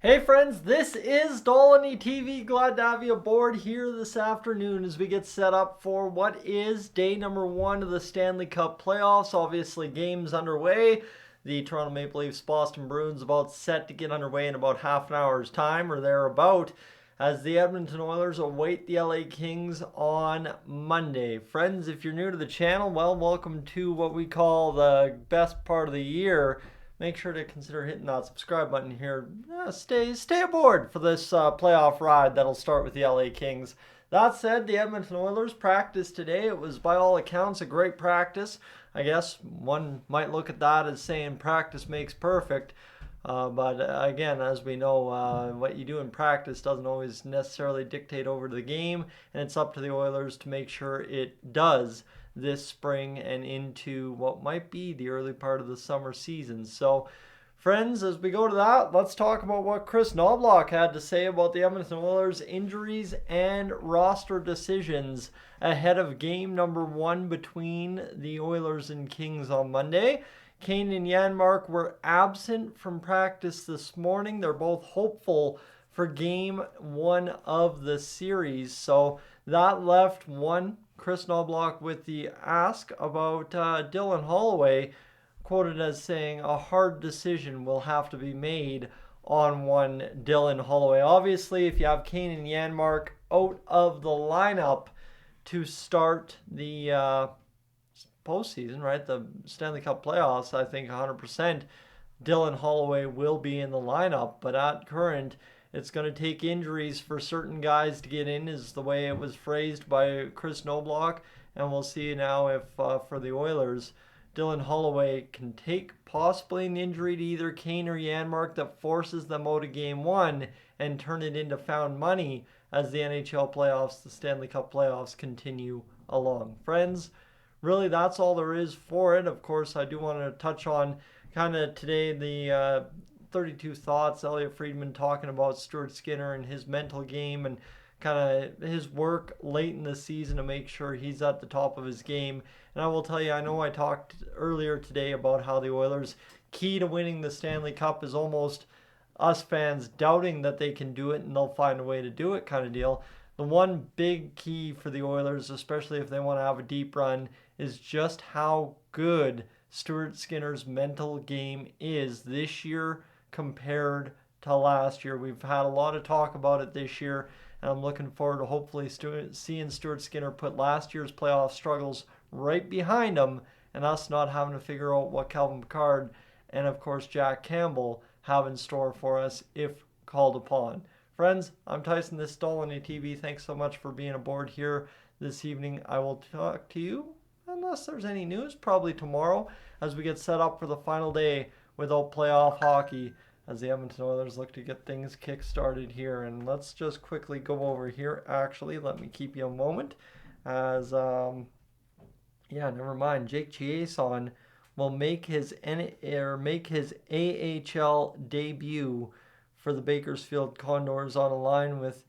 Hey friends, this is Dolynny TV. Glad to have you aboard here this afternoon as we get set up for what is day number 1 of the Stanley Cup Playoffs. Obviously, games underway. The Toronto Maple Leafs Boston Bruins about set to get underway in about half an hour's time or thereabout as the Edmonton Oilers await the LA Kings on Monday. Friends, if you're new to the channel, well, welcome to what we call the best part of the year. Make sure to consider hitting that subscribe button here. Stay aboard for this playoff ride that'll start with the LA Kings. That said, the Edmonton Oilers practiced today. It was, by all accounts, a great practice. I guess one might look at that as saying practice makes perfect. But again, as we know, what you do in practice doesn't always necessarily dictate over to the game, and it's up to the Oilers to make sure it does this spring and into what might be the early part of the summer season. So, friends, as we go to that, let's talk about what Kris Knoblauch had to say about the Edmonton Oilers' injuries and roster decisions ahead of game number 1 between the Oilers and Kings on Monday. Kane and Janmark were absent from practice this morning. They're both hopeful for game 1 of the series. So that left Kris Knoblauch with the ask about Dylan Holloway, quoted as saying, a hard decision will have to be made on one Dylan Holloway. Obviously, if you have Kane and Janmark out of the lineup to start the postseason, right, the Stanley Cup Playoffs, I think 100% Dylan Holloway will be in the lineup. But at current, it's going to take injuries for certain guys to get in, is the way it was phrased by Kris Knoblauch. And we'll see now if for the Oilers, Dylan Holloway can take possibly an injury to either Kane or Janmark that forces them out of game 1 and turn it into found money as the NHL playoffs, the Stanley Cup playoffs, continue along. Friends, really that's all there is for it. Of course, I do want to touch on kind of today the 32 Thoughts, Elliot Friedman talking about Stuart Skinner and his mental game and kind of his work late in the season to make sure he's at the top of his game. And I will tell you, I know I talked earlier today about how the Oilers' key to winning the Stanley Cup is almost us fans doubting that they can do it and they'll find a way to do it kind of deal. The one big key for the Oilers, especially if they want to have a deep run, is just how good Stuart Skinner's mental game is this year compared to last year. We've had a lot of talk about it this year, and I'm looking forward to hopefully seeing Stuart Skinner put last year's playoff struggles right behind him and us not having to figure out what Calvin Pickard and, of course, Jack Campbell have in store for us if called upon. Friends, I'm Tyson, this is Dolynny TV. Thanks so much for being aboard here this evening. I will talk to you, unless there's any news, probably tomorrow as we get set up for the final day without playoff hockey as the Edmonton Oilers look to get things kick-started here. And let's just quickly go over here. Actually, let me keep you a moment as, never mind. Jake Chiasson will make his AHL debut for the Bakersfield Condors on a line with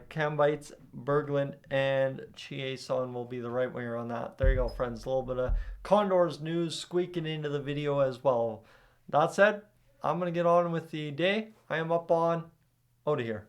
Cam Bites, Berglund, and Chiasson will be the right winger on that. There you go, friends. A little bit of Condors news squeaking into the video as well. That said, I'm going to get on with the day. I am up on out of here.